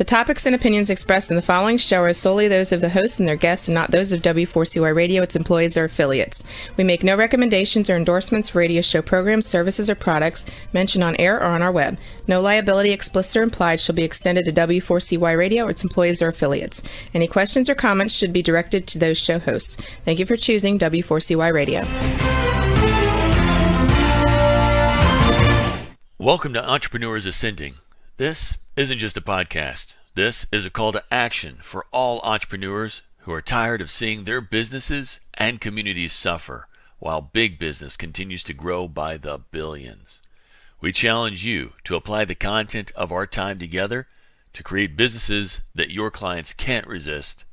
The topics and opinions expressed in the following show are solely those of the hosts and their guests and not those of W4CY Radio, its employees, or affiliates. We make no recommendations or endorsements for radio show programs, services, or products mentioned on air or on our web. No liability, explicit or implied, shall be extended to W4CY Radio or its employees or affiliates. Any questions or comments should be directed to those show hosts. Thank you for choosing W4CY Radio. Welcome to Entrepreneurs Ascending. This isn't just a podcast. This is a call to action for all entrepreneurs who are tired of seeing their businesses and communities suffer while big business continues to grow by the billions. We challenge you to apply the content of our time together to create businesses that your clients can't resist,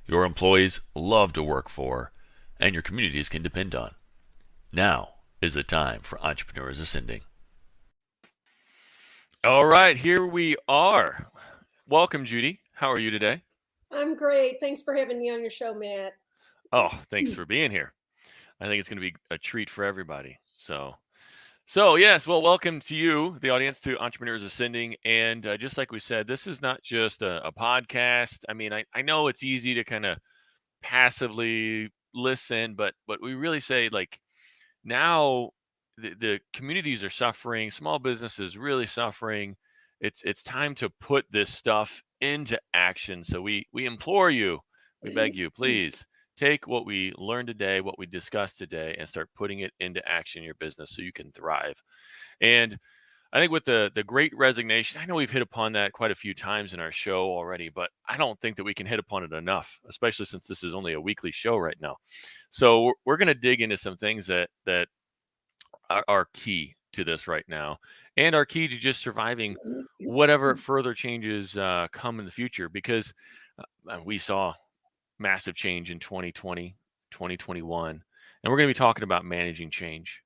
your employees love to work for, and your communities can depend on. Now is the time for Entrepreneurs Ascending. All right, here we are. Welcome, Judy. How are you today? I'm great. Thanks for having me on your show, Matt. Oh, thanks for being here. I think it's going to be a treat for everybody. So yes, well, welcome to you, the audience, to Entrepreneurs Ascending. And just like we said, this is not just a podcast. I mean, I know it's easy to kind of passively listen, but we really say, like, now the communities are suffering, small businesses really suffering. It's time to put this stuff into action. So we implore you, we beg you, please take what we learned today, what we discussed today, and start putting it into action in your business so you can thrive. And I think with the great resignation, I know we've hit upon that quite a few times in our show already, but I don't think that we can hit upon it enough, especially since this is only a weekly show right now. So we're going to dig into some things that are key to this right now, and are key to just surviving whatever further changes come in the future, because we saw massive change in 2020, 2021, and we're going to be talking about managing change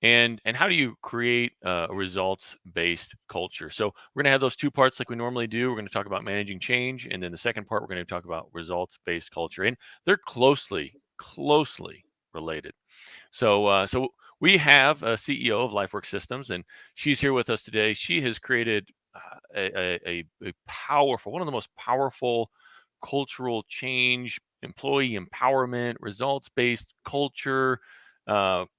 and how do you create a results-based culture. So we're going to have those two parts like we normally do. We're going to talk about managing change, and then the second part, we're going to talk about results-based culture, and they're closely related. So we have a CEO of LifeWorks Systems, and she's here with us today. She has created a powerful, one of the most powerful cultural change, employee empowerment, results-based culture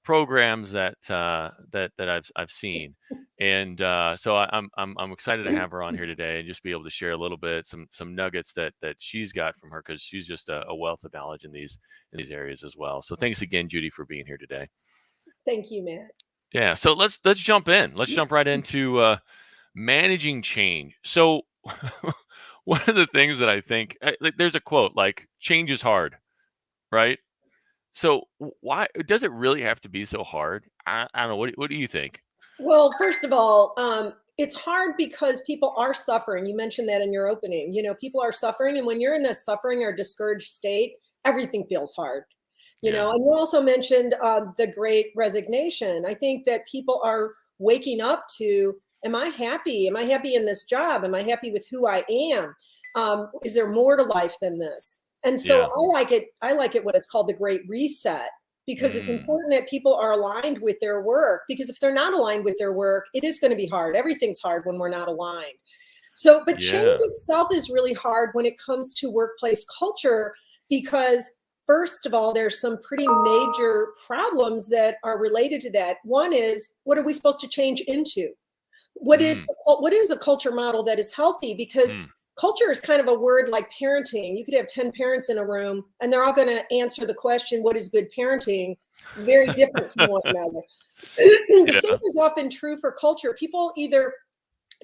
programs that I've seen, and so I'm excited to have her on here today and just be able to share a little bit, some nuggets that she's got from her, because she's just a wealth of knowledge in these areas as well. So thanks again, Judy, for being here today. Thank you, Matt. Yeah, so let's jump in. Let's jump right into managing change. So one of the things that I think, there's a quote like, change is hard, right? So why does it really have to be so hard? I don't know. What do you think? Well, first of all, it's hard because people are suffering. You mentioned that in your opening. You know, people are suffering, and when you're in a suffering or discouraged state, everything feels hard. You know, and you also mentioned the great resignation. I think that people are waking up to, am I happy? Am I happy in this job? Am I happy with who I am? Is there more to life than this? And so I like it when it's called the Great Reset, because it's important that people are aligned with their work, because if they're not aligned with their work, it is going to be hard. Everything's hard when we're not aligned. So, but change itself is really hard when it comes to workplace culture, because first of all, there's some pretty major problems that are related to that. One is, what are we supposed to change into? What is a culture model that is healthy? Because culture is kind of a word like parenting. You could have 10 parents in a room, and they're all going to answer the question, what is good parenting? Very different from one another. The same is often true for culture. People either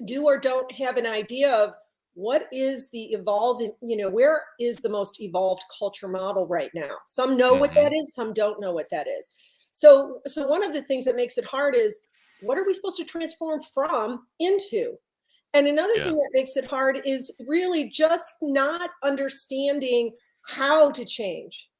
do or don't have an idea of what is the evolving, where is the most evolved culture model right now? Some know what that is, some don't know what that is. So one of the things that makes it hard is, what are we supposed to transform from into? And another thing that makes it hard is really just not understanding how to change.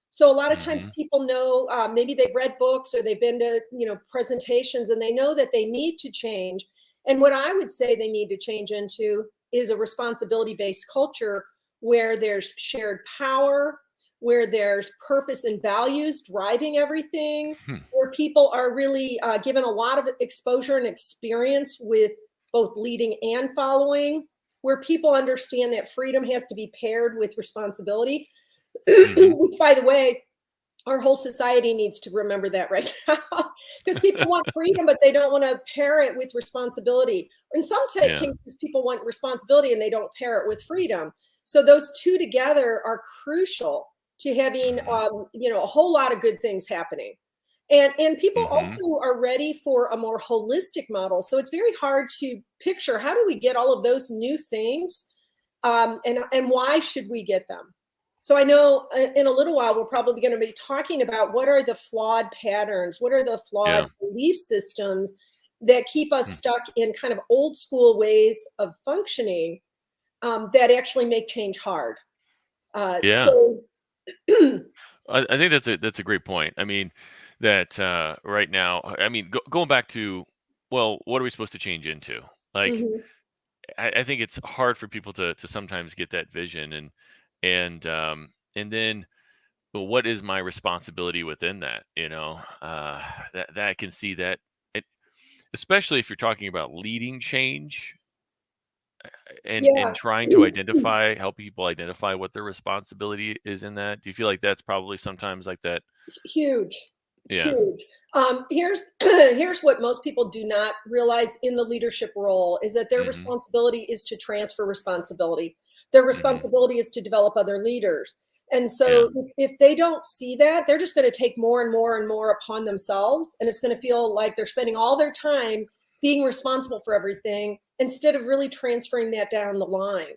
So a lot of times people know, maybe they've read books or they've been to, presentations, and they know that they need to change. And what I would say they need to change into is a responsibility-based culture where there's shared power, where there's purpose and values driving everything, where people are really given a lot of exposure and experience with both leading and following, where people understand that freedom has to be paired with responsibility, Mhm. which, by the way, our whole society needs to remember that right now, because people want freedom, but they don't want to pair it with responsibility. In some Yeah. cases, people want responsibility and they don't pair it with freedom. So those two together are crucial to having, Mhm. a whole lot of good things happening. And people Mhm. also are ready for a more holistic model. So it's very hard to picture, how do we get all of those new things, and why should we get them? So I know in a little while, we're probably going to be talking about what are the flawed patterns, what are the flawed Yeah. belief systems that keep us Mm. stuck in kind of old school ways of functioning, that actually make change hard. Yeah. So I think that's a great point. I mean, that right now, I mean, going back to, well, what are we supposed to change into? Like, mhm, I think it's hard for people to sometimes get that vision, and then, well, what is my responsibility within that? That I can see that, it, especially if you're talking about leading change, and yeah. trying to help people identify what their responsibility is in that. Do you feel like that's probably sometimes like that? Huge, Yeah. huge. Here's here's what most people do not realize in the leadership role is that their Mhm. responsibility is to transfer responsibility. Their Mhm. responsibility is to develop other leaders. And Yeah. so if they don't see that, they're just going to take more and more and more upon themselves. And it's going to feel like they're spending all their time being responsible for everything instead of really transferring that down the line.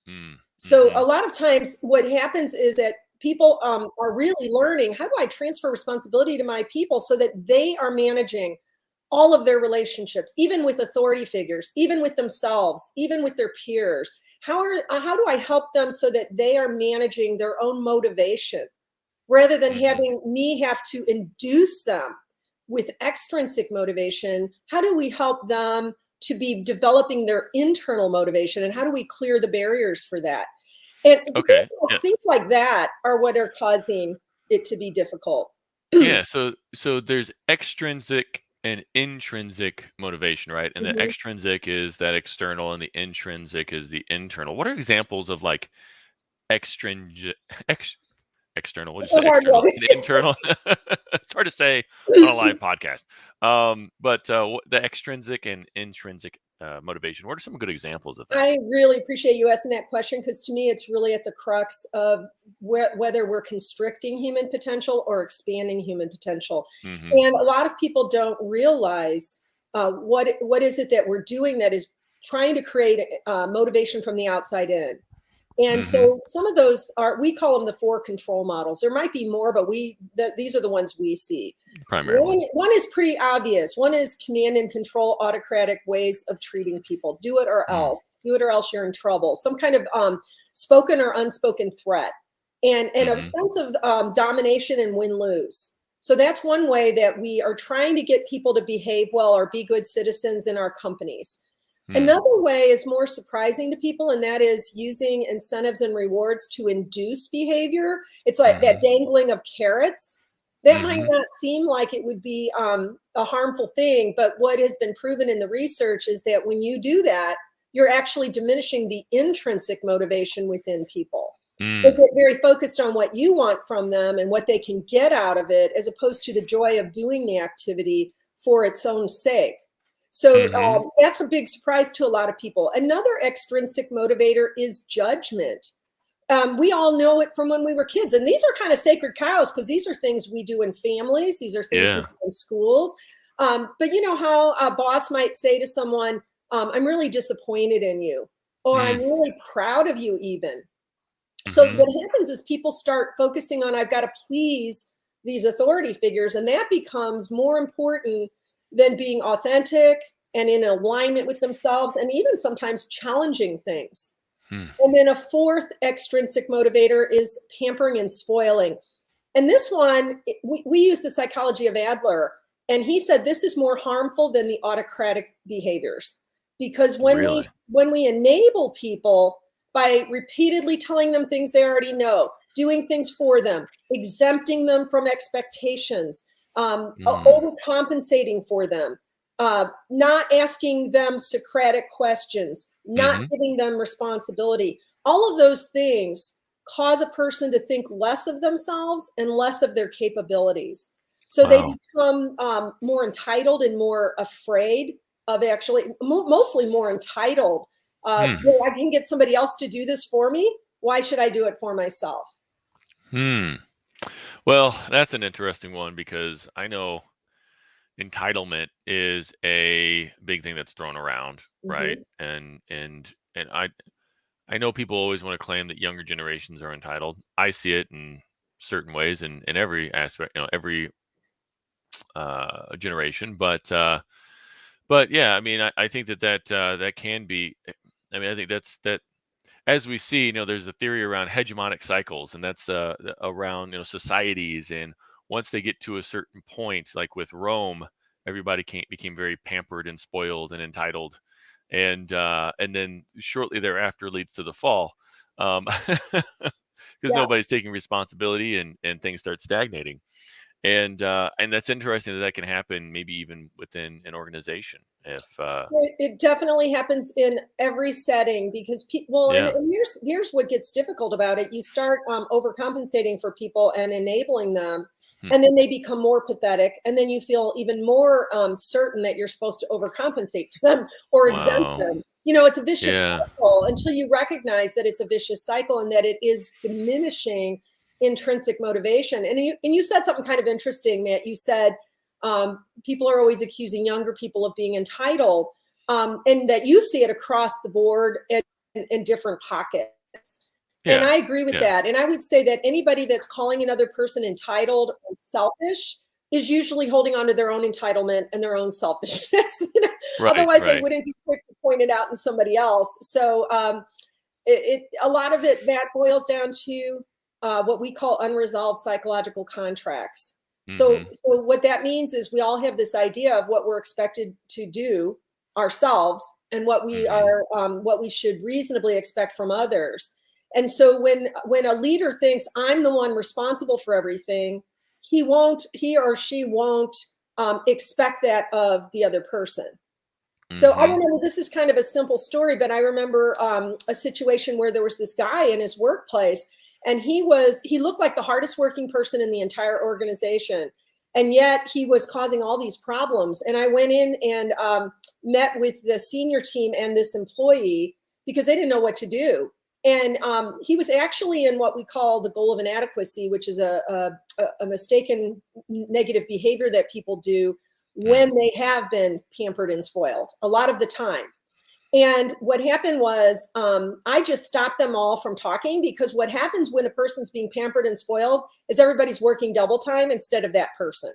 Mm. So a Mhm. lot of times what happens is that people are really learning, how do I transfer responsibility to my people so that they are managing all of their relationships, even with authority figures, even with themselves, even with their peers. How do I help them so that they are managing their own motivation rather than Mhm. having me have to induce them with extrinsic motivation? How do we help them to be developing their internal motivation, and how do we clear the barriers for that? And Okay. Yeah. things like that are what are causing it to be difficult. Yeah. So there's extrinsic and intrinsic motivation, right? And the Mhm. extrinsic is that external, and the intrinsic is the internal. What are examples of like extrinsic, external? What did It's you a say? hard External one. and internal. It's hard to say on a live podcast. But the extrinsic and intrinsic motivation. What are some good examples of that? I really appreciate you asking that question, because to me, it's really at the crux of whether we're constricting human potential or expanding human potential. Hmm. And a lot of people don't realize what is it that we're doing that is trying to create motivation from the outside in. And Hmm. so some of those are, we call them the four control models. There might be more, but these are the ones we see. Primary One, ones. one is pretty obvious. One is command and control, autocratic ways of treating people. Do it or Mm. else. Do it or else you're in trouble. Some kind of spoken or unspoken threat, and a Hmm. sense of domination and win lose. So that's one way that we are trying to get people to behave well or be good citizens in our companies. Mm. Another way is more surprising to people, and that is using incentives and rewards to induce behavior. It's like that Hmm. dangling of carrots. That might Hmm. not seem like it would be a harmful thing, but what has been proven in the research is that when you do that, you're actually diminishing the intrinsic motivation within people. They Mm. get very focused on what you want from them and what they can get out of it, as opposed to the joy of doing the activity for its own sake. So Hmm. that's a big surprise to a lot of people. Another extrinsic motivator is judgment. We all know it from when we were kids. And these are kind of sacred cows, because these are things we do in families, these are things we Yeah. do in schools. But you know how a boss might say to someone, I'm really disappointed in you, or I'm Mm. really proud of you, even. So Hmm. what happens is people start focusing on, I've got to please these authority figures, and that becomes more important than being authentic and in alignment with themselves, and even sometimes challenging things. Mm. And then a fourth extrinsic motivator is pampering and spoiling. And this one, we use the psychology of Adler, and he said this is more harmful than the autocratic behaviors, because Really? when we enable people by repeatedly telling them things they already know, doing things for them, exempting them from expectations, Mm. overcompensating for them, not asking them Socratic questions, not giving them responsibility. All of those things cause a person to think less of themselves and less of their capabilities. So they become more entitled and more afraid of actually, mostly more entitled. Well, I can get somebody else to do this for me. Why should I do it for myself? Well, that's an interesting one, because I know entitlement is a big thing that's thrown around, right? And I know people always want to claim that younger generations are entitled. I see it in certain ways in every aspect, every generation. But yeah, I mean, I think that can be. I mean, I think that as we see, there's a theory around hegemonic cycles, and that's around societies, and once they get to a certain point, like with Rome, everybody became very pampered and spoiled and entitled, and then shortly thereafter leads to the fall, because nobody's taking responsibility, and things start stagnating. And that's interesting that can happen maybe even within an organization. If it definitely happens in every setting, because people, and here's what gets difficult about it. You start overcompensating for people and enabling them, and then they become more pathetic, and then you feel even more certain that you're supposed to overcompensate for them or exempt them. It's a vicious cycle until you recognize that it's a vicious cycle and that it is diminishing intrinsic motivation. And you said something kind of interesting, Matt. You said people are always accusing younger people of being entitled, and that you see it across the board in different pockets. And I agree with that. And I would say that anybody that's calling another person entitled or selfish is usually holding on to their own entitlement and their own selfishness. Otherwise, they wouldn't be quick to point it out in somebody else. So a lot of it, that boils down to what we call unresolved psychological contracts. So what that means is we all have this idea of what we're expected to do ourselves and what we are, what we should reasonably expect from others. And so when a leader thinks I'm the one responsible for everything, he or she won't expect that of the other person. So I remember, this is kind of a simple story, but I remember a situation where there was this guy in his workplace, and he looked like the hardest working person in the entire organization. And yet he was causing all these problems. And I went in and met with the senior team and this employee because they didn't know what to do. And he was actually in what we call the goal of inadequacy, which is a mistaken negative behavior that people do when they have been pampered and spoiled a lot of the time. And what happened was I just stopped them all from talking, because what happens when a person's being pampered and spoiled is everybody's working double time instead of that person.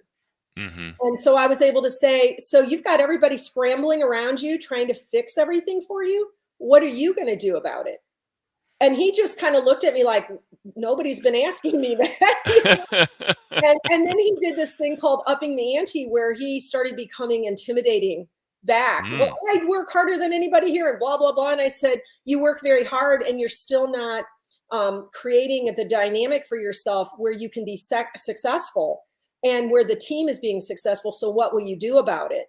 And so I was able to say, so you've got everybody scrambling around you trying to fix everything for you. What are you going to do about it? And he just kind of looked at me like, nobody's been asking me that. and then he did this thing called upping the ante, where he started becoming intimidating back. Well, I work harder than anybody here and blah, blah, blah. And I said, you work very hard and you're still not creating the dynamic for yourself where you can be successful and where the team is being successful. So what will you do about it?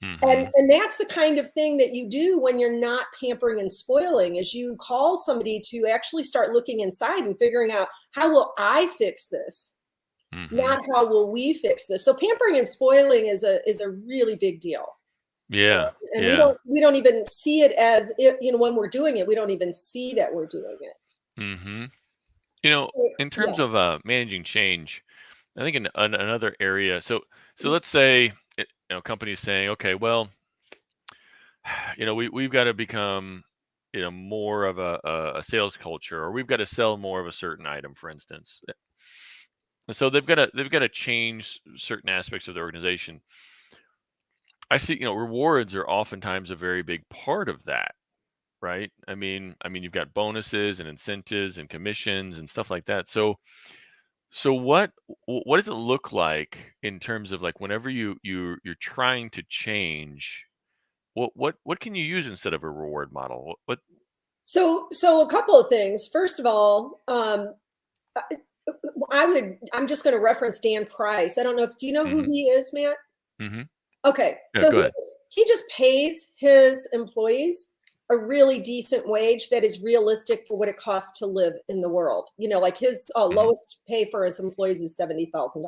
And that's the kind of thing that you do when you're not pampering and spoiling, is you call somebody to actually start looking inside and figuring out, how will I fix this? Not how will we fix this? So pampering and spoiling is a really big deal. And we don't even see it as, when we're doing it, we don't even see that we're doing it. In terms of managing change, I think in another area, so let's say companies saying, okay, well, we've got to become more of a sales culture, or we've got to sell more of a certain item, for instance. And so they've got to change certain aspects of their organization. I see, rewards are oftentimes a very big part of that, right? I mean, you've got bonuses and incentives and commissions and stuff like that. So what does it look like in terms of, like, whenever you're trying to change, what can you use instead of a reward model? What? So a couple of things. First of all, I'm just going to reference Dan Price. I don't know do you know who he is, Matt? Okay. Yeah, So go ahead. he just pays his employees a really decent wage that is realistic for what it costs to live in the world. You know, like his lowest pay for his employees is $70,000.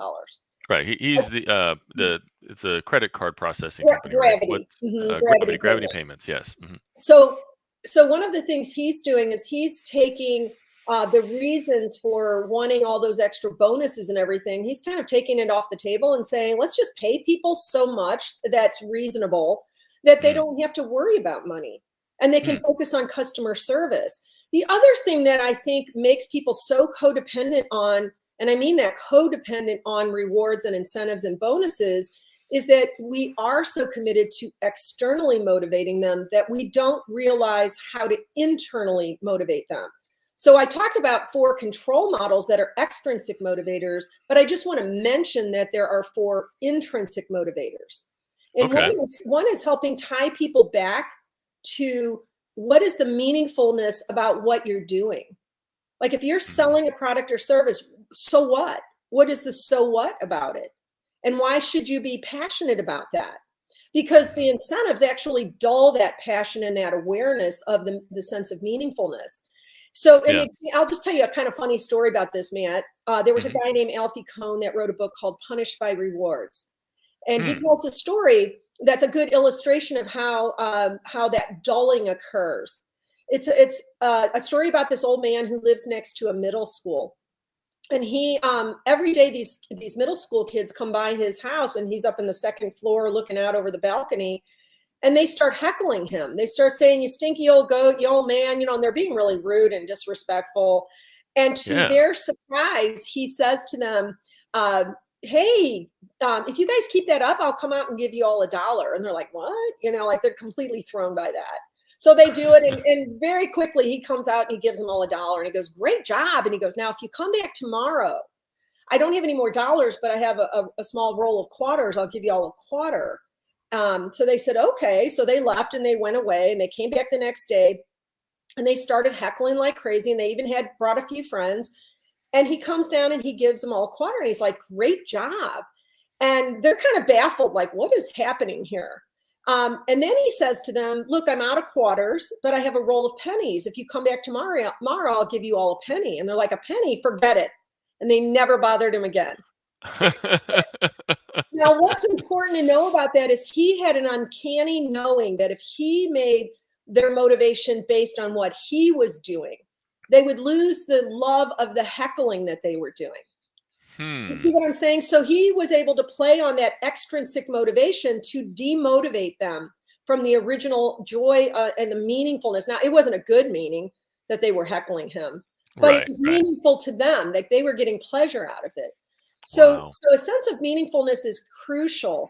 Right. He's it's a credit card processing company, right? What Gravity. Gravity Gravity payments. payments, yes. So one of the things he's doing is he's taking the reasons for wanting all those extra bonuses and everything, he's kind of taking it off the table and saying, let's just pay people so much that's reasonable that they don't have to worry about money and they can focus on customer service. The other thing that I think makes people so codependent on, and I mean that codependent on rewards and incentives and bonuses, is that we are so committed to externally motivating them that we don't realize how to internally motivate them. So I talked about 4 control models that are extrinsic motivators, but I just want to mention that there are 4 intrinsic motivators. And one is helping tie people back to what is the meaningfulness about what you're doing. Like if you're selling a product or service, so what? What is the so what about it? And why should you be passionate about that? Because the incentives actually dull that passion and that awareness of the sense of meaningfulness. So, and I'll just tell you a kind of funny story about this, Matt. There was a guy named Alfie Kohn that wrote a book called Punished by Rewards. And he tells a story that's a good illustration of how that dulling occurs. It's a story about this old man who lives next to a middle school. And he every day these middle school kids come by his house and he's up in the 2nd floor looking out over the balcony, and they start heckling him. They start saying, you stinky old goat, you old man, you know, and they're being really rude and disrespectful. And to their surprise, he says to them, hey, if you guys keep that up, I'll come out and give you all $1. And they're like, what? You know, like they're completely thrown by that. So they do it, and very quickly he comes out and he gives them all $1, and he goes, great job. And he goes, now if you come back tomorrow, I don't have any more dollars, but I have a small roll of quarters. I'll give you all $1. So they said, okay. So they left and they went away, and they came back the next day and they started heckling like crazy. And they even had brought a few friends, and he comes down and he gives them all $1. And he's like, great job. And they're kind of baffled, like, what is happening here? And then he says to them, look, I'm out of quarters, but I have a roll of pennies. If you come back tomorrow, I'll give you all a penny. And they're like, a penny? Forget it. And they never bothered him again. Now, what's important to know about that is he had an uncanny knowing that if he made their motivation based on what he was doing, they would lose the love of the heckling that they were doing. You see what I'm saying? So he was able to play on that extrinsic motivation to demotivate them from the original joy and the meaningfulness. Now, it wasn't a good meaning that they were heckling him, but it was meaningful to them. Like they were getting pleasure out of it. So a sense of meaningfulness is crucial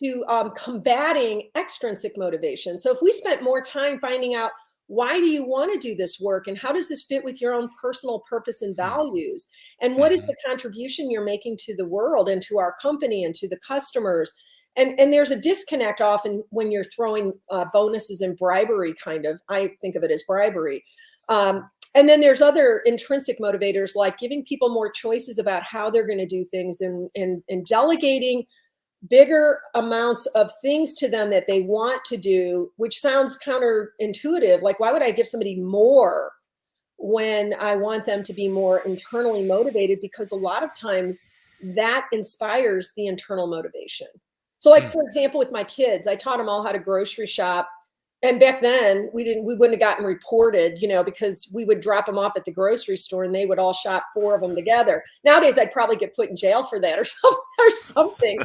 to combating extrinsic motivation. So if we spent more time finding out, why do you want to do this work? And how does this fit with your own personal purpose and values? And what is the contribution you're making to the world and to our company and to the customers? And there's a disconnect often when you're throwing bonuses and bribery, kind of. I think of it as bribery. And then there's other intrinsic motivators, like giving people more choices about how they're going to do things and delegating bigger amounts of things to them that they want to do, which sounds counterintuitive. Like, why would I give somebody more when I want them to be more internally motivated? Because a lot of times that inspires the internal motivation. So like, for example, with my kids, I taught them all how to grocery shop. And back then we wouldn't have gotten reported, you know, because we would drop them off at the grocery store and they would all shop 4 of them together. Nowadays, I'd probably get put in jail for that or something.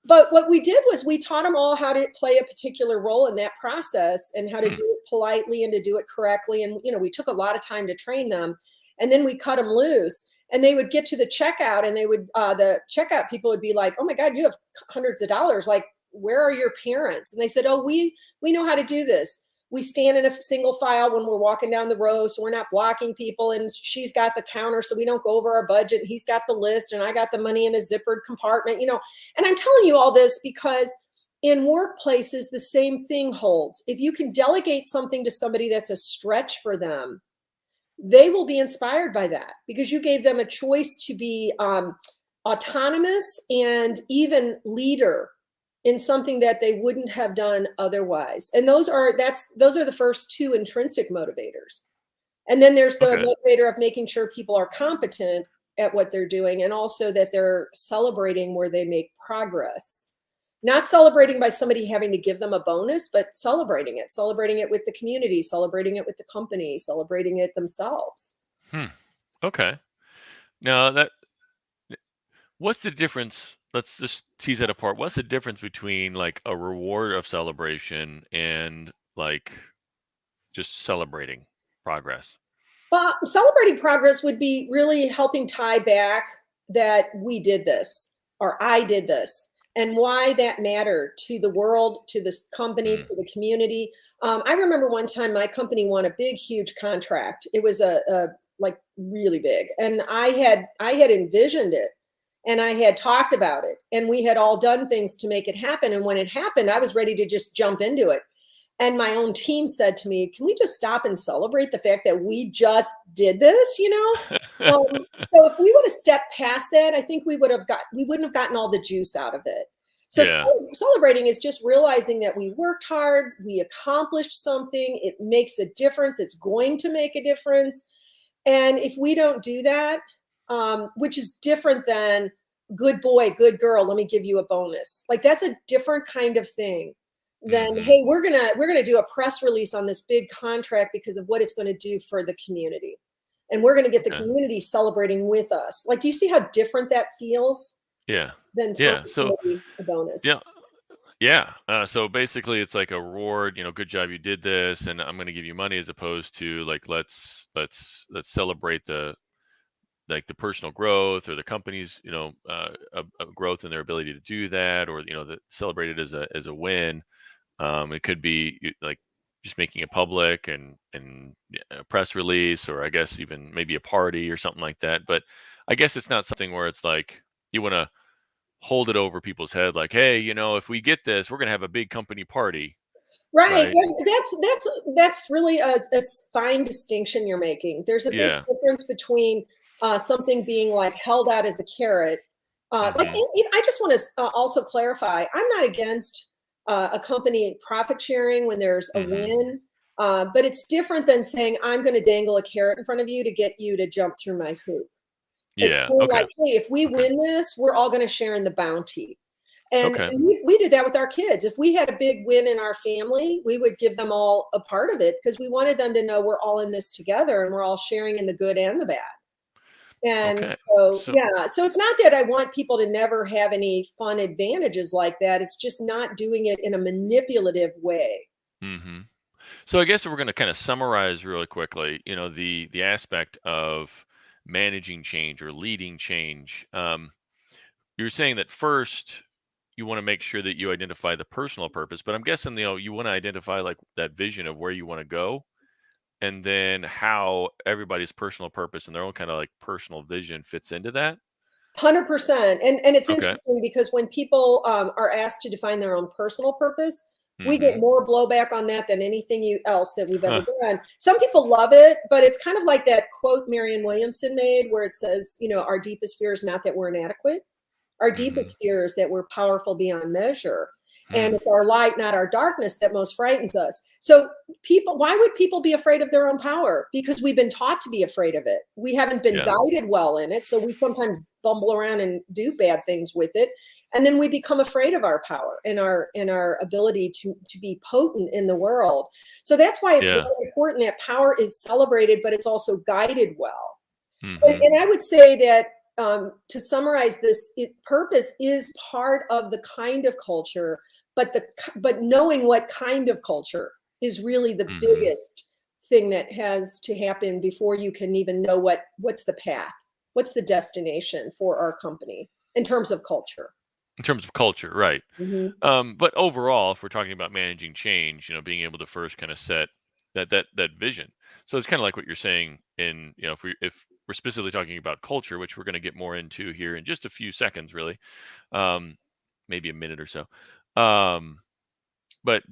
But what we did was we taught them all how to play a particular role in that process and how to do it politely and to do it correctly. And, you know, we took a lot of time to train them, and then we cut them loose, and they would get to the checkout, and they would, the checkout people would be like, oh my God, you have hundreds of dollars. Like, where are your parents? And they said, oh, we know how to do this. We stand in a single file when we're walking down the row, so we're not blocking people. And she's got the counter, so we don't go over our budget. And he's got the list, and I got the money in a zippered compartment, you know. And I'm telling you all this because in workplaces, the same thing holds. If you can delegate something to somebody that's a stretch for them, they will be inspired by that because you gave them a choice to be autonomous and even leader in something that they wouldn't have done otherwise. And those are the first two intrinsic motivators. And then there's the Okay. motivator of making sure people are competent at what they're doing, and also that they're celebrating where they make progress. Not celebrating by somebody having to give them a bonus, but celebrating it with the community, celebrating it with the company, celebrating it themselves. Okay. Now what's the difference? Let's just tease that apart. What's the difference between like a reward of celebration and like just celebrating progress? But celebrating progress would be really helping tie back that we did this or I did this and why that mattered to the world, to this company, Mm. to the community. I remember one time my company won a big, huge contract. It was a like really big, and I had envisioned it, and I had talked about it, and we had all done things to make it happen. And when it happened, I was ready to just jump into it. And my own team said to me, "Can we just stop and celebrate the fact that we just did this?" So if we would have stepped past that, I think we wouldn't have gotten all the juice out of it. So Yeah. celebrating is just realizing that we worked hard, we accomplished something, it makes a difference, it's going to make a difference. And if we don't do that, which is different than good boy, good girl, let me give you a bonus. Like that's a different kind of thing than, Mhm. hey, we're gonna do a press release on this big contract because of what it's going to do for the community. And we're going to get the Okay. community celebrating with us. Like, do you see how different that feels Yeah. than throwing Yeah. So somebody a bonus? yeah. Yeah. So basically, it's like a reward. Good job, you did this, and I'm going to give you money, as opposed to like let's celebrate the like the personal growth or the company's a growth in their ability to do that, or celebrate it as a win. It could be like just making it public and a press release, or I guess even maybe a party or something like that. But I guess it's not something where it's like you want to hold it over people's head, like, hey, if we get this, we're gonna have a big company party, Right. right? Yeah, that's really a fine distinction you're making. There's a big Yeah. difference between something being like held out as a carrot. Hmm. I just want to also clarify, I'm not against a company profit sharing when there's a Hmm. win, but it's different than saying I'm going to dangle a carrot in front of you to get you to jump through my hoop. It's Yeah. more Okay. like, hey, if we Okay. win this, we're all going to share in the bounty. And Okay. we did that with our kids. If we had a big win in our family, we would give them all a part of it because we wanted them to know we're all in this together and we're all sharing in the good and the bad. And Okay. so, So. yeah, so it's not that I want people to never have any fun advantages like that. It's just not doing it in a manipulative way. Hmm. So I guess if we're going to kind of summarize really quickly, the aspect of managing change or leading change. You're saying that first you want to make sure that you identify the personal purpose, but I'm guessing you want to identify like that vision of where you want to go, and then how everybody's personal purpose and their own kind of like personal vision fits into that. 100%. And it's Okay. interesting because when people are asked to define their own personal purpose, we get Mm-hmm. more blowback on that than anything else that we've ever Huh. done. Some people love it, but it's kind of like that quote Marianne Williamson made where it says, our deepest fear is not that we're inadequate. Our Mm-hmm. deepest fear is that we're powerful beyond measure. Hmm. And it's our light, not our darkness, that most frightens us. So why would people be afraid of their own power? Because we've been taught to be afraid of it. We haven't been Yeah. guided well in it. So we sometimes bumble around and do bad things with it. And then we become afraid of our power and our ability to be potent in the world. So that's why it's Yeah. really important that power is celebrated, but it's also guided well. Mm-hmm. And I would say that to summarize this, purpose is part of the kind of culture, but knowing what kind of culture is really the Mm-hmm. biggest thing that has to happen before you can even know what's the path, what's the destination for our company in terms of culture. In terms of culture, right? Mhm. But overall, if we're talking about managing change, being able to first kind of set that vision. So it's kind of like what you're saying in, if we're specifically talking about culture, which we're going to get more into here in just a few seconds, really, um, maybe a minute or so. Um, but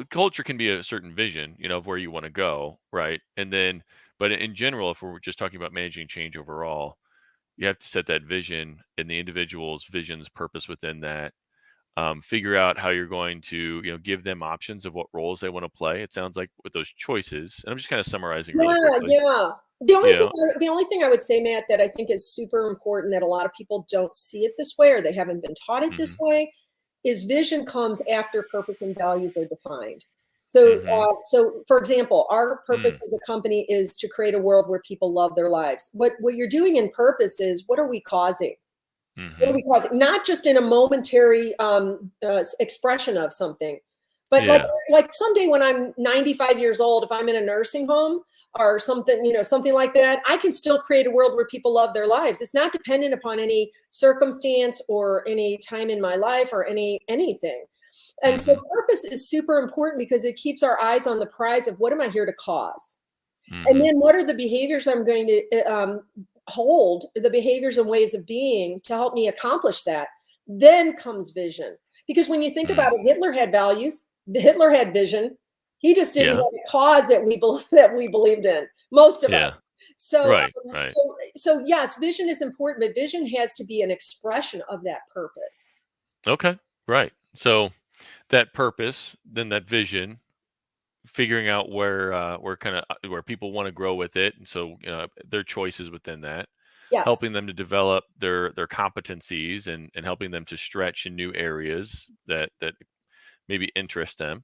culture can be a certain vision, of where you want to go, right? And then, but in general, if we're just talking about managing change overall, you have to set that vision and the individual's vision's purpose within that. figure out how you're going to, give them options of what roles they want to play. It sounds like with those choices, and I'm just kind of summarizing really quickly. Yeah. The only thing I would say, Matt, that I think is super important that a lot of people don't see it this way, or they haven't been taught it this way, is vision comes after purpose and values are defined. So, for example, our purpose as a company is to create a world where people love their lives. What you're doing in purpose is, what are we causing? What are we causing? Not just in a momentary expression of something, but like someday when I'm 95 years old, if I'm in a nursing home or something, something like that, I can still create a world where people love their lives. It's not dependent upon any circumstance or any time in my life or anything. And so purpose is super important because it keeps our eyes on the prize of what am I here to cause? And then what are the behaviors I'm going to hold, the behaviors and ways of being to help me accomplish that? Then comes vision. Because when you think about it, Hitler had values, Hitler had vision. He just didn't have a cause that we believed in, most of us. So, so yes, vision is important, but vision has to be an expression of that purpose. Okay, right. So that purpose, then that vision, figuring out where people want to grow with it, and so their choices within that, helping them to develop their competencies and helping them to stretch in new areas that maybe interest them,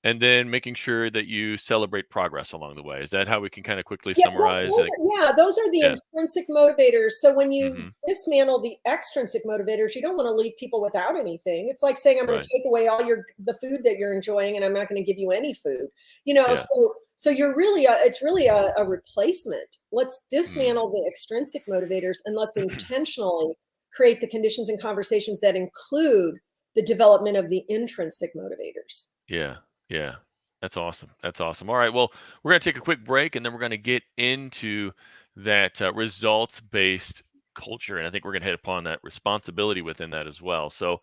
and then making sure that you celebrate progress along the way. Is that how we can kind of quickly summarize it? Those are the intrinsic motivators. So when you dismantle the extrinsic motivators, you don't want to leave people without anything. It's like saying, I'm going to take away all the food that you're enjoying, and I'm not going to give you any food. So you're really it's really a replacement. Let's dismantle the extrinsic motivators and let's intentionally create the conditions and conversations that include the development of the intrinsic motivators. Yeah. That's awesome. All right. Well, we're going to take a quick break, and then we're going to get into that results-based culture. And I think we're going to hit upon that responsibility within that as well. So,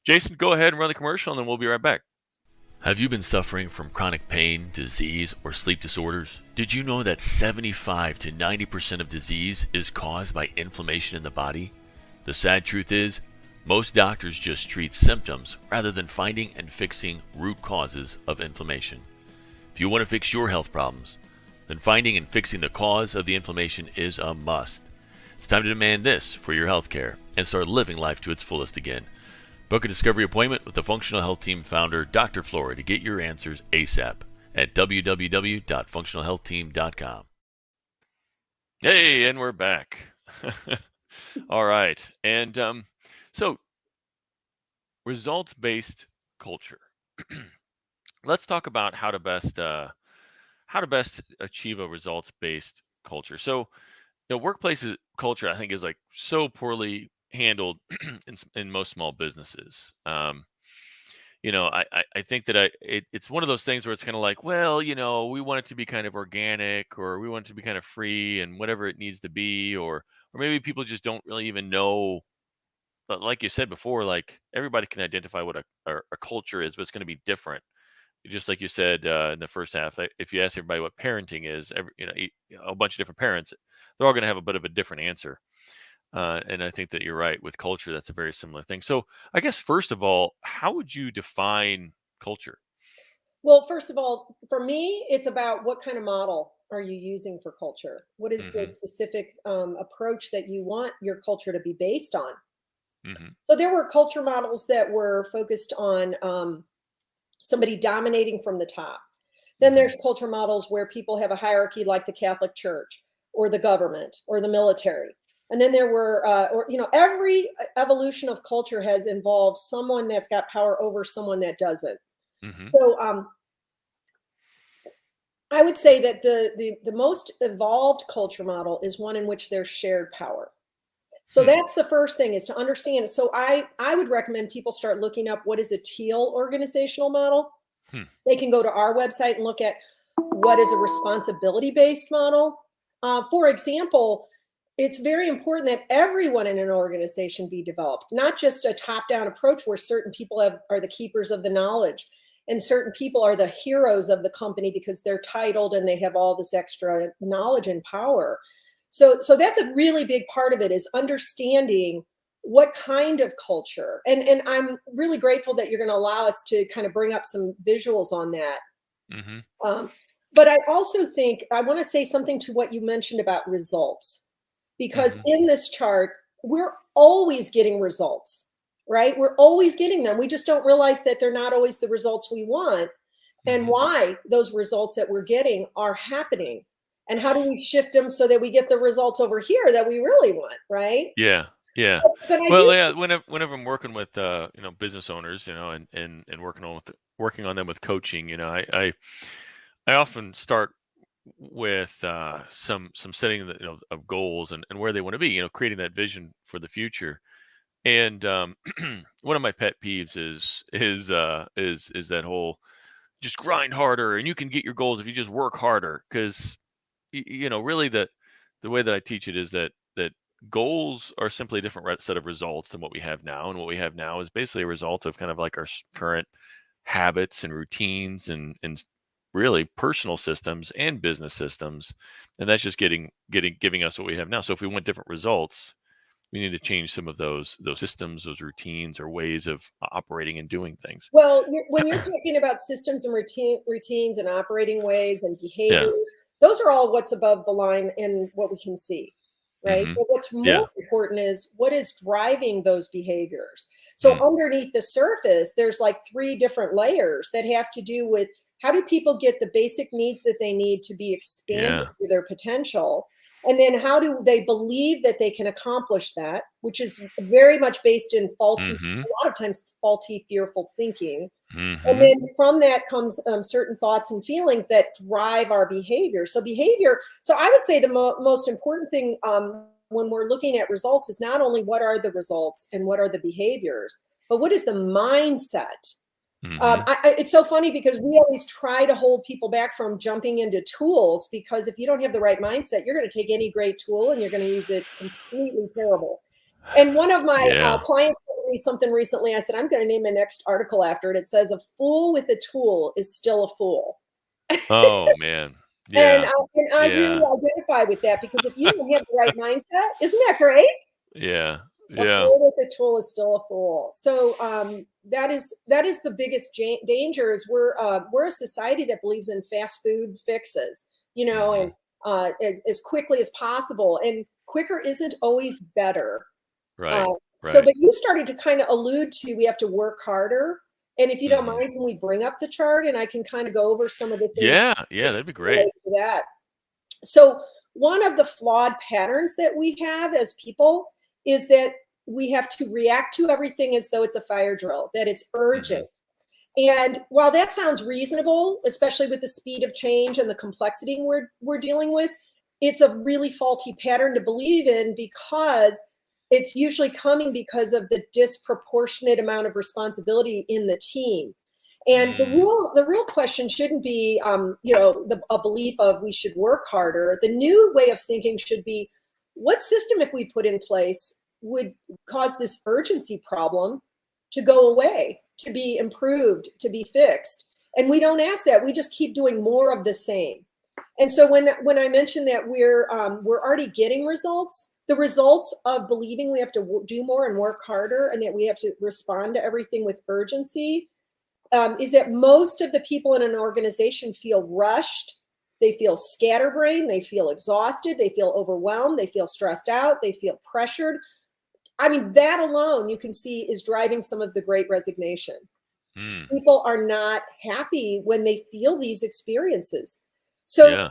Jason, go ahead and run the commercial, and then we'll be right back. Have you been suffering from chronic pain, disease, or sleep disorders? Did you know that 75 to 90% of disease is caused by inflammation in the body? The sad truth is, most doctors just treat symptoms rather than finding and fixing root causes of inflammation. If you want to fix your health problems, then finding and fixing the cause of the inflammation is a must. It's time to demand this for your health care and start living life to its fullest again. Book a discovery appointment with the Functional Health Team founder, Dr. Flora, to get your answers ASAP at www.functionalhealthteam.com. Hey, and we're back. All right. And so, results-based culture. Let's talk about how to best achieve a results-based culture. So, workplace culture, I think, is like so poorly handled in most small businesses. I think that it's one of those things where it's kind of like, well, we want it to be kind of organic, or we want it to be kind of free, and whatever it needs to be, or maybe people just don't really even know. But like you said before, like everybody can identify what a culture is, but it's going to be different. Just like you said in the first half, if you ask everybody what parenting is, a bunch of different parents, they're all going to have a bit of a different answer. And I think that you're right with culture. That's a very similar thing. So I guess, first of all, how would you define culture? Well, first of all, for me, it's about what kind of model are you using for culture? What is the specific approach that you want your culture to be based on? So there were culture models that were focused on somebody dominating from the top. Then there's culture models where people have a hierarchy like the Catholic Church or the government or the military. And then there were, every evolution of culture has involved someone that's got power over someone that doesn't. So I would say that the most evolved culture model is one in which there's shared power. So that's the first thing, is to understand. So I would recommend people start looking up what is a teal organizational model. They can go to our website and look at what is a responsibility-based model. For example, it's very important that everyone in an organization be developed, not just a top-down approach where certain people are the keepers of the knowledge and certain people are the heroes of the company because they're titled and they have all this extra knowledge and power. So that's a really big part of it, is understanding what kind of culture? And I'm really grateful that you're going to allow us to kind of bring up some visuals on that. But I also think I want to say something to what you mentioned about results, because in this chart, we're always getting results, right? We're always getting them. We just don't realize that they're not always the results we want, and why those results that we're getting are happening. And how do we shift them so that we get the results over here that we really want, right? Yeah. Yeah. But I Well, do, yeah. Whenever I'm working with business owners, and working on them with coaching, I often start with some setting of goals and where they want to be, creating that vision for the future. And one of my pet peeves is that whole just grind harder and you can get your goals if you just work harder. Because really the way that I teach it is that goals are simply a different set of results than what we have now, and what we have now is basically a result of kind of like our current habits and routines and really personal systems and business systems, and that's just giving us what we have now. So if we want different results, we need to change some of those systems, those routines, or ways of operating and doing things. well, when you're talking about systems and routines and operating ways and Yeah. behaviors, those are all what's above the line in what we can see, right? Hmm. But what's Yeah. more important is what is driving those behaviors. So Mm. underneath the surface, there's like 3 different layers that have to do with how do people get the basic needs that they need to be expanded Yeah. to their potential? And then how do they believe that they can accomplish that, which is very much based in faulty, Hmm. a lot of times faulty, fearful thinking. And Hmm. then from that comes certain thoughts and feelings that drive our behavior. So behavior. So I would say the most important thing when we're looking at results is not only what are the results and what are the behaviors, but what is the mindset. Hmm. It's so funny because we always try to hold people back from jumping into tools, because if you don't have the right mindset, you're going to take any great tool and you're going to use it completely terrible. And one of my Yeah. clients said to me something recently. I said, I'm going to name my next article after it. It says, "A fool with a tool is still a fool." Oh man. And Yeah. I really Yeah. identify with that, because if you don't have the right mindset, isn't that great? Yeah. A Yeah. fool with a tool is still a fool. So that is the biggest danger. Is we're a society that believes in fast food fixes, Hmm. and as quickly as possible. And quicker isn't always better. Right. So, Right. but you started to kind of allude to we have to work harder. And if you don't Hmm. mind, can we bring up the chart and I can kind of go over some of the things Yeah. Yeah. that That'd be great. relate to that? So, one of the flawed patterns that we have as people is that we have to react to everything as though it's a fire drill, that it's Hmm. urgent. And while that sounds reasonable, especially with the speed of change and the complexity we're dealing with, it's a really faulty pattern to believe in, because it's usually coming because of the disproportionate amount of responsibility in the team. And Mm. the real question shouldn't be, a belief of we should work harder. The new way of thinking should be, what system, if we put in place, would cause this urgency problem to go away, to be improved, to be fixed? And we don't ask that. We just keep doing more of the same. And so when I mentioned that we're already getting results, the results of believing we have to do more and work harder, and that we have to respond to everything with urgency, is that most of the people in an organization feel rushed. They feel scatterbrained. They feel exhausted. They feel overwhelmed. They feel stressed out. They feel pressured. I mean, that alone you can see is driving some of the great resignation. Mm. People are not happy when they feel these experiences. So Yeah.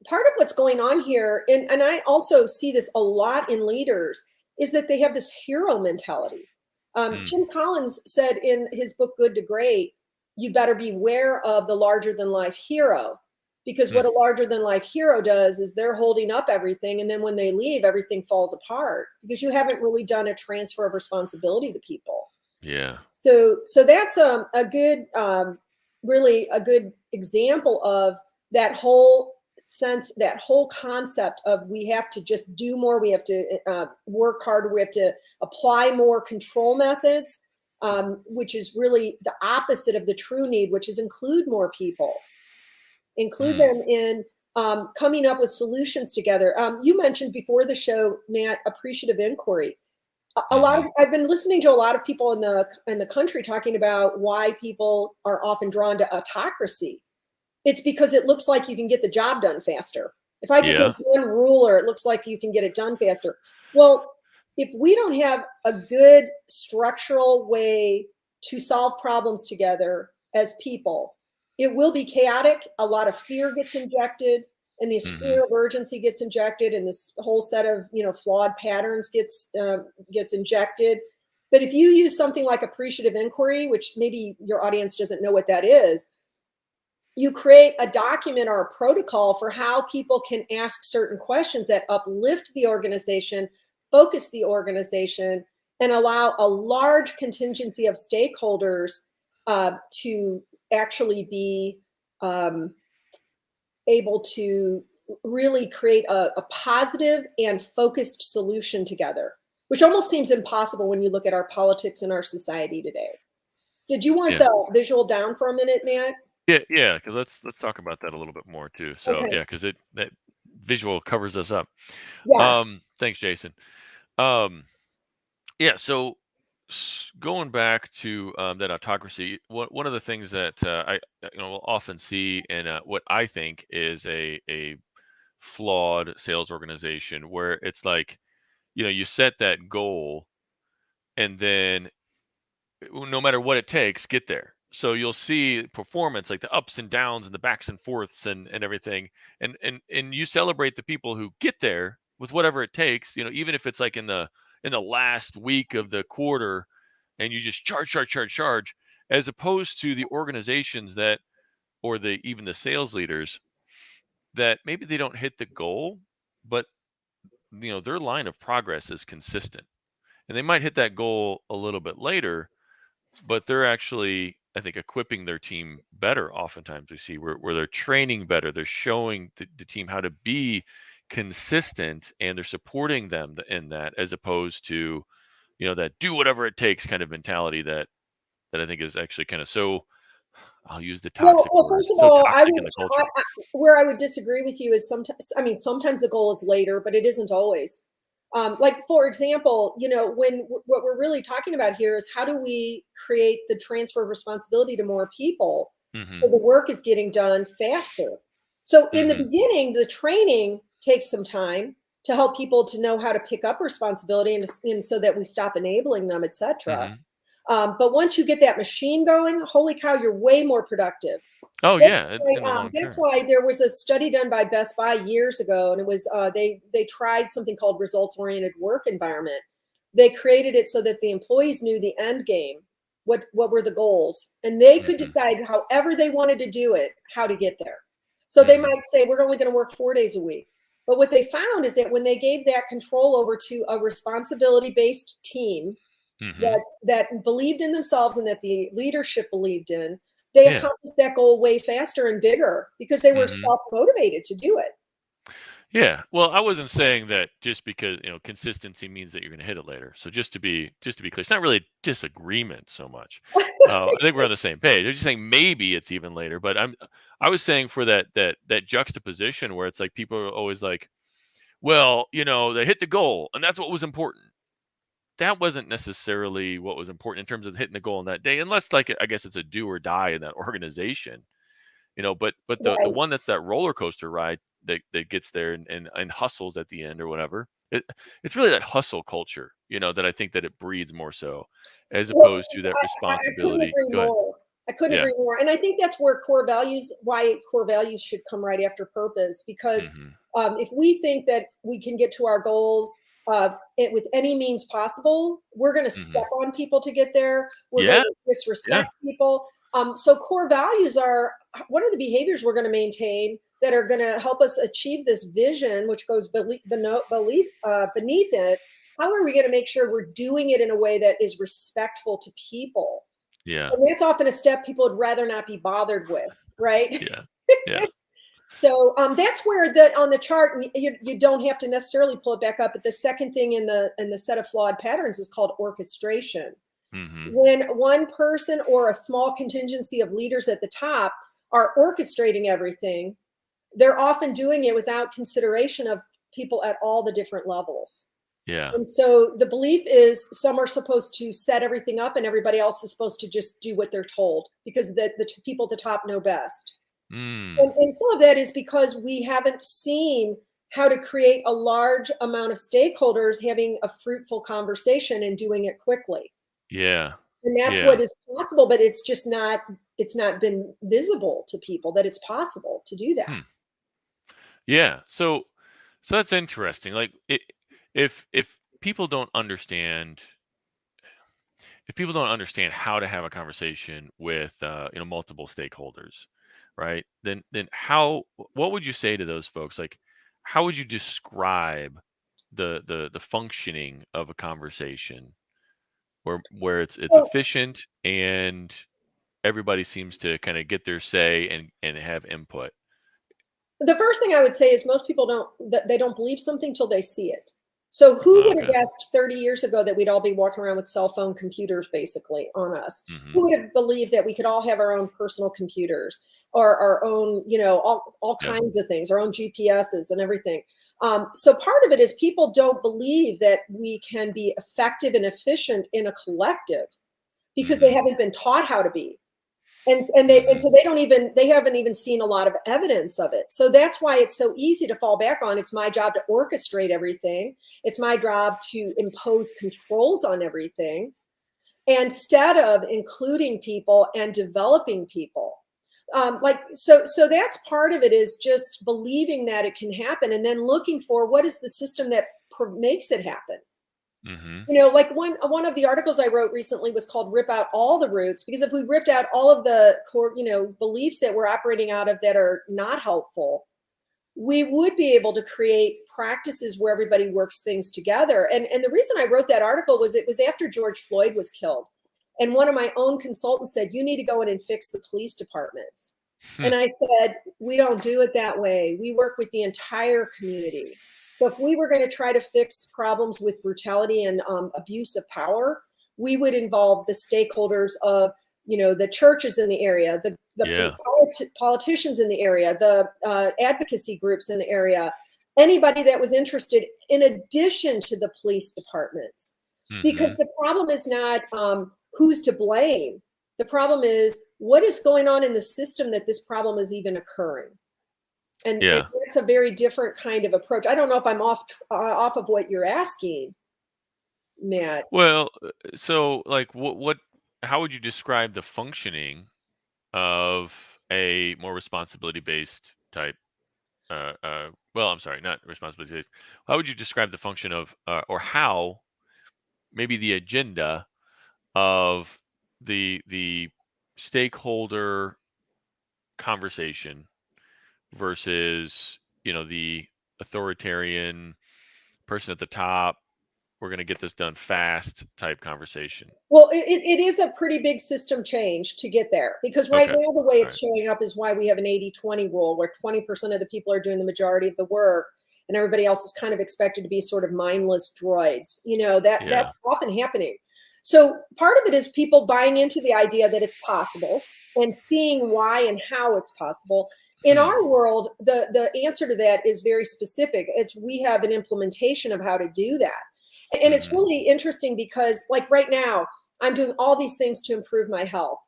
part of what's going on here, and I also see this a lot in leaders, is that they have this hero mentality. Mm. Jim Collins said in his book Good to Great, you better beware of the larger than life hero, because Mm. what a larger than life hero does is they're holding up everything, and then when they leave, everything falls apart, because you haven't really done a transfer of responsibility to people. Yeah. So that's a good, really a good example of that whole sense, that whole concept of we have to just do more, we have to work harder, we have to apply more control methods, which is really the opposite of the true need, which is include more people, include Mm. them in coming up with solutions together. You mentioned before the show, Matt, appreciative inquiry. a lot of, I've been listening to a lot of people in the country talking about why people are often drawn to autocracy. It's because it looks like you can get the job done faster. If I just have one ruler, it looks like you can get it done faster. Well, if we don't have a good structural way to solve problems together as people, it will be chaotic. A lot of fear gets injected, and this fear of urgency gets injected, and this whole set of flawed patterns gets injected. But if you use something like appreciative inquiry, which maybe your audience doesn't know what that is, you create a document or a protocol for how people can ask certain questions that uplift the organization, focus the organization, and allow a large contingency of stakeholders to actually be able to really create a positive and focused solution together, which almost seems impossible when you look at our politics and our society today. Did you want the visual down for a minute, Matt? Yeah, because let's talk about that a little bit more too. So Okay. yeah, because that visual covers us up. Yes. Thanks, Jason. Yeah, so going back to that autocracy, one of the things that I will often see in what I think is a flawed sales organization, where it's like, you set that goal, and then no matter what it takes, get there. So you'll see performance, like the ups and downs and the backs and forths and everything, and you celebrate the people who get there with whatever it takes. Even if it's like in the last week of the quarter, and you just charge, as opposed to the organizations that, or even the sales leaders that maybe they don't hit the goal, but their line of progress is consistent, and they might hit that goal a little bit later, but they're actually, I think, equipping their team better. Oftentimes we see where they're training better, they're showing the team how to be consistent, and they're supporting them in that, as opposed to that do whatever it takes kind of mentality that I think is actually kind of, so I'll use the toxic Well, word, first of so all, toxic in the culture. where I would disagree with you is sometimes the goal is later, but it isn't always. Like, for example, what we're really talking about here is how do we create the transfer of responsibility to more people so the work is getting done faster. So in the beginning, the training takes some time to help people to know how to pick up responsibility and so that we stop enabling them, et cetera. But once you get that machine going, holy cow, you're way more productive. Oh yeah, in the long That's term. why there was a study done by Best Buy years ago, and it was they tried something called results-oriented work environment. They created it so that the employees knew the end game, what were the goals, and they could decide however they wanted to do it, how to get there. So they might say, we're only going to work 4 days a week. But what they found is that when they gave that control over to a responsibility-based team that believed in themselves and that the leadership believed in, they accomplished that goal way faster and bigger because they were self-motivated to do it. Yeah. Well, I wasn't saying that just because consistency means that you're going to hit it later. So just to be clear, it's not really a disagreement so much. I think we're on the same page. I'm just saying maybe it's even later, but I was saying for that juxtaposition where it's like people are always like, well, they hit the goal and that's what was important. That wasn't necessarily what was important in terms of hitting the goal on that day, unless, like, I guess it's a do or die in that organization. But the one that's that roller coaster ride that gets there and hustles at the end or whatever. It's really that hustle culture, that I think that it breeds more so, as opposed to that responsibility. I couldn't agree more. I couldn't agree more. And I think that's where why core values should come right after purpose, because if we think that we can get to our goals with any means possible, we're going to step on people to get there. We're going to disrespect people. So core values are, what are the behaviors we're going to maintain that are going to help us achieve this vision, which goes beneath it? How are we going to make sure we're doing it in a way that is respectful to people? Yeah. And that's often a step people would rather not be bothered with, right? Yeah. So that's where on the chart, you don't have to necessarily pull it back up. But the second thing in the set of flawed patterns is called orchestration. When one person or a small contingency of leaders at the top are orchestrating everything, they're often doing it without consideration of people at all the different levels. Yeah. And so the belief is some are supposed to set everything up and everybody else is supposed to just do what they're told because the people at the top know best. Mm. And some of that is because we haven't seen how to create a large amount of stakeholders having a fruitful conversation and doing it quickly. Yeah. And that's Yeah. what is possible, but it's not been visible to people that it's possible to do that. Hmm. Yeah. So that's interesting. Like if people don't understand if people don't understand how to have a conversation with multiple stakeholders, right? Then what would you say to those folks? Like how would you describe the functioning of a conversation where it's So efficient and everybody seems to kind of get their say and have input? the first thing I would say is most people they don't believe something till they see it. So who would Okay. have guessed 30 years ago that we'd all be walking around with cell phone computers basically on us? Hmm. Who would have believed that we could all have our own personal computers or our own, all Yeah. kinds of things, our own GPSs and everything? So part of it is people don't believe that we can be effective and efficient in a collective because they Hmm. haven't been taught how to be. And Hmm. so they haven't even seen a lot of evidence of it. So that's why it's so easy to fall back on it's my job to orchestrate everything. It's my job to impose controls on everything instead of including people and developing people. So that's part of it is just believing that it can happen and then looking for what is the system that makes it happen. Hmm. Like one of the articles I wrote recently was called "Rip Out All the Roots," because if we ripped out all of the core, beliefs that we're operating out of that are not helpful, we would be able to create practices where everybody works things together. And the reason I wrote that article was it was after George Floyd was killed, and one of my own consultants said, "You need to go in and fix the police departments." And I said, "We don't do it that way. We work with the entire community." So if we were going to try to fix problems with brutality and abuse of power, we would involve the stakeholders of, the churches in the area, the Yeah. politicians in the area, the advocacy groups in the area, anybody that was interested, in addition to the police departments. Hmm. Because the problem is not who's to blame. The problem is what is going on in the system that this problem is even occurring. And Yeah. that's a very different kind of approach. I don't know if I'm off of what you're asking, Matt. Well, so like how would you describe the functioning of a more responsibility based type well, I'm sorry, not responsibility based. How would you describe the function of or how maybe the agenda of the stakeholder conversation versus, the authoritarian person at the top, we're going to get this done fast type conversation? Well, it is a pretty big system change to get there because right Okay. now, the way All it's right. showing up is why we have an 80-20 rule where 20% of the people are doing the majority of the work and everybody else is kind of expected to be sort of mindless droids. Yeah. That's often happening. So part of it is people buying into the idea that it's possible and seeing why and how it's possible. In Hmm. our world, the answer to that is very specific. It's we have an implementation of how to do that. And it's Hmm. really interesting because like right now, I'm doing all these things to improve my health.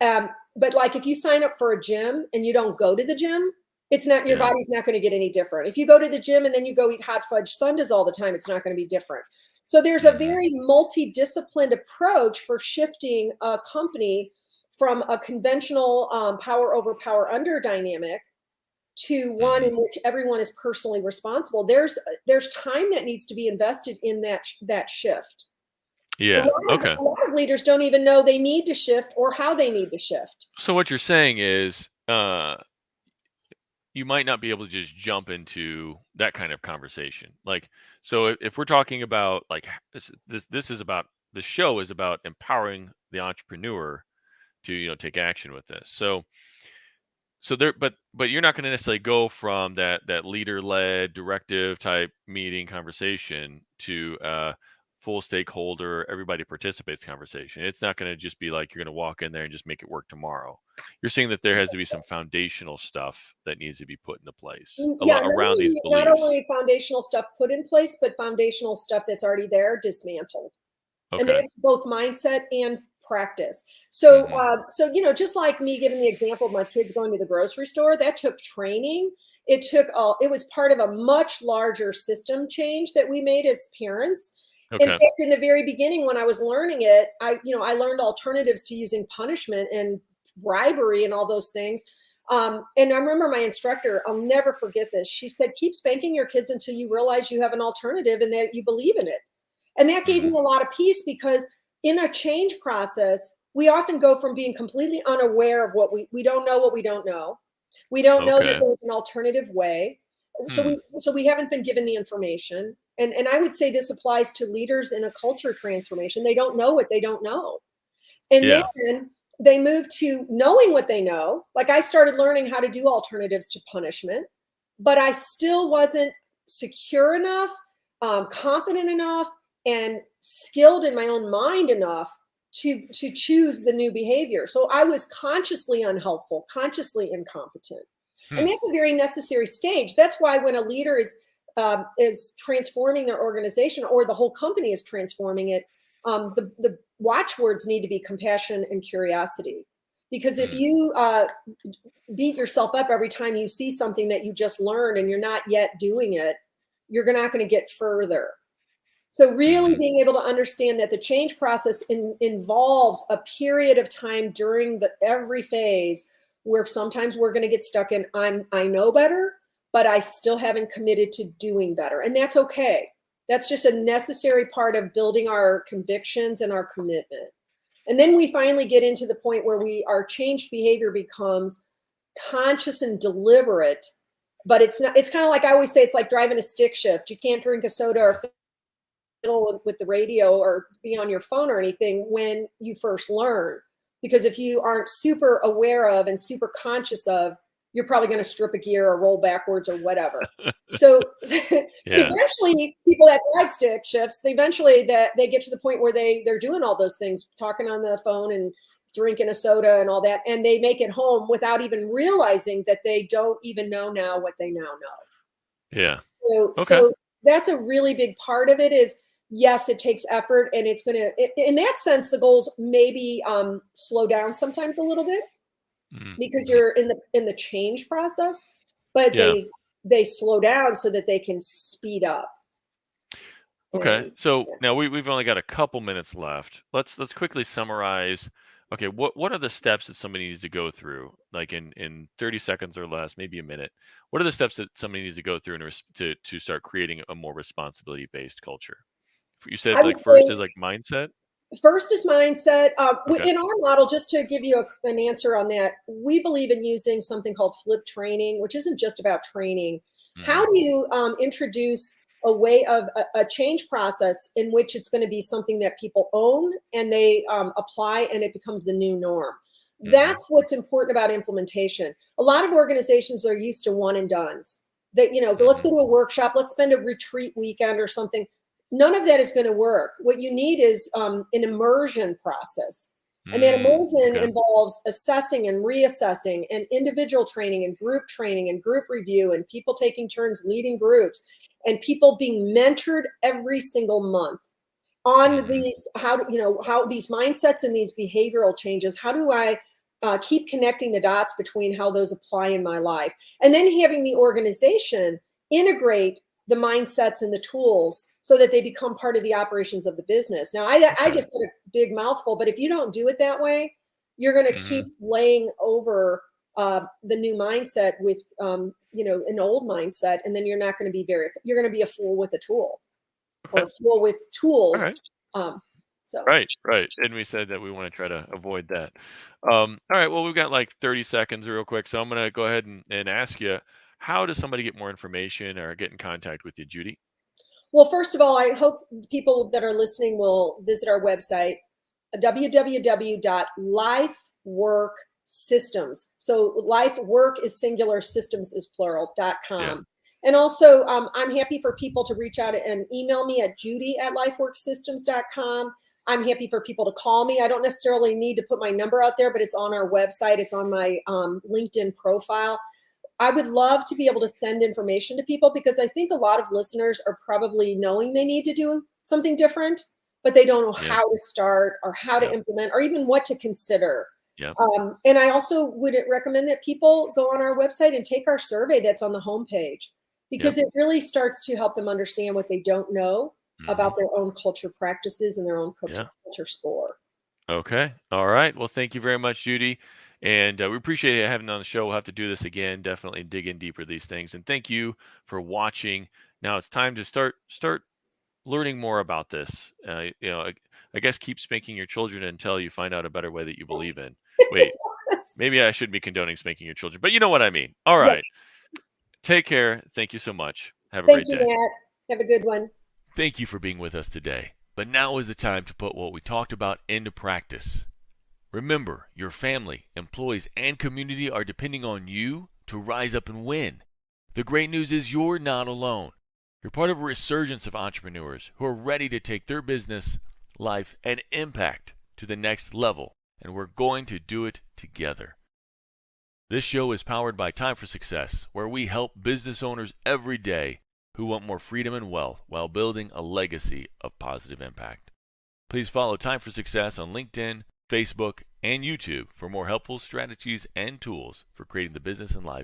But like if you sign up for a gym and you don't go to the gym, it's not your Yeah. body's not going to get any different. If you go to the gym and then you go eat hot fudge sundaes all the time, it's not going to be different. So there's a Hmm. very multidisciplined approach for shifting a company from a conventional power over power under dynamic to one Hmm. in which everyone is personally responsible. There's time that needs to be invested in that shift. A Yeah. lot of Okay. a lot of leaders don't even know they need to shift or how they need to shift. So what you're saying is, you might not be able to just jump into that kind of conversation. Like, so if we're talking about like this is about the show is about empowering the entrepreneur to take action with this. So there, but you're not going to necessarily go from that leader led directive type meeting conversation to full stakeholder, everybody participates conversation. It's not going to just be like you're going to walk in there and just make it work tomorrow. You're saying that there has to be some foundational stuff that needs to be put into place Yeah, around these not beliefs. only foundational stuff put in place, but foundational stuff that's already there dismantled. And Okay. that's both mindset and practice. So, Mhm. so just like me giving the example of my kids going to the grocery store, that took training. It was part of a much larger system change that we made as parents. In Okay. fact, in the very beginning, when I was learning it, I learned alternatives to using punishment and bribery and all those things. And I remember my instructor, I'll never forget this. She said, keep spanking your kids until you realize you have an alternative and that you believe in it. And that gave me a lot of peace, because in a change process, we often go from being completely unaware of what we don't know what we don't know. We don't know that Okay. there's an alternative way. Hmm. So we haven't been given the information. And I would say this applies to leaders in a culture transformation. They don't know what they don't know. And Yeah. then they move to knowing what they know. Like, I started learning how to do alternatives to punishment, but I still wasn't secure enough, confident enough, and skilled in my own mind enough to choose the new behavior. So I was consciously unhelpful, consciously incompetent. Hmm. And that's a very necessary stage. That's why when a leader is transforming their organization, or the whole company is transforming it, the watchwords need to be compassion and curiosity. Because if Hmm. you beat yourself up every time you see something that you just learned and you're not yet doing it, you're not going to get further. So really Hmm. being able to understand that the change process involves a period of time during every phase, where sometimes we're going to get stuck in I know better, but I still haven't committed to doing better. And that's okay. That's just a necessary part of building our convictions and our commitment. And then we finally get into the point where our changed behavior becomes conscious and deliberate. But it's not, it's kind of like, I always say, it's like driving a stick shift. You can't drink a soda or fiddle with the radio or be on your phone or anything when you first learn. Because if you aren't super aware of and super conscious of, you're probably going to strip a gear or roll backwards or whatever. So Yeah. eventually, people that drive stick shifts, they get to the point where they're doing all those things, talking on the phone and drinking a soda and all that, and they make it home without even realizing that they don't even know now what they now know. Yeah. So, Okay. so that's a really big part of it. Is, yes, it takes effort, and it's going to, in that sense, the goals maybe slow down sometimes a little bit, because Mm-hmm. you're in the change process, but Yeah. they slow down so that they can speed up. Okay. And So yeah. now we've only got a couple minutes left. Let's quickly summarize. Okay, what are the steps that somebody needs to go through, like in 30 seconds or less, maybe a minute? What are the steps that somebody needs to go through to start creating a more responsibility based culture? You said I would like first say is like mindset. first is mindset. Okay. In our model, just to give you an answer on that, we believe in using something called flip training, which isn't just about training. How Hmm. do you introduce a way of a change process in which it's going to be something that people own and they apply, and it becomes the new norm? Hmm. That's what's important about implementation. A lot of organizations are used to one and dones. That, let's Hmm. go to a workshop, let's spend a retreat weekend or something. None of that is going to work. What you need is an immersion process. And that immersion Okay. involves assessing and reassessing, and individual training and group review, and people taking turns leading groups, and people being mentored every single month on Hmm. these, how these mindsets and these behavioral changes. How do I keep connecting the dots between how those apply in my life? And then having the organization integrate the mindsets and the tools so that they become part of the operations of the business. Now, I Okay. just said a big mouthful, but if you don't do it that way, you're going to keep Hmm. laying over the new mindset with an old mindset, and then you're not going to be you're going to be a fool with a tool, or Okay. a fool with All tools. right. Um, so Right, right. And we said that we want to try to avoid that. All right. Well, we've got like 30 seconds real quick. So I'm going to go ahead and ask you, how does somebody get more information or get in contact with you, Judy? Well, first of all, I hope people that are listening will visit our website, www.lifeworksystems. So life work is singular, systems is plural, Yeah. .com. And also, I'm happy for people to reach out and email me at judy@lifeworksystems.com. I'm happy for people to call me. I don't necessarily need to put my number out there, but it's on our website. It's on my LinkedIn profile. I would love to be able to send information to people because I think a lot of listeners are probably knowing they need to do something different, but they don't know how to start or how to implement or even what to consider. Yep. And I also would recommend that people go on our website and take our survey that's on the homepage because it really starts to help them understand what they don't know about their own culture practices and their own culture score. Okay. All right. Well, thank you very much, Judy. And we appreciate you having you on the show. We'll have to do this again. Definitely dig in deeper these things. And thank you for watching. Now it's time to start learning more about this. I guess keep spanking your children until you find out a better way that you believe in. Wait, maybe I shouldn't be condoning spanking your children, but you know what I mean. All right. Take care. Thank you so much. Have a great day. Thank you, Matt. Have a good one. Thank you for being with us today. But now is the time to put what we talked about into practice. Remember, your family, employees, and community are depending on you to rise up and win. The great news is you're not alone. You're part of a resurgence of entrepreneurs who are ready to take their business, life, and impact to the next level, and we're going to do it together. This show is powered by Time for Success, where we help business owners every day who want more freedom and wealth while building a legacy of positive impact. Please follow Time for Success on LinkedIn, Facebook, and YouTube for more helpful strategies and tools for creating the business and life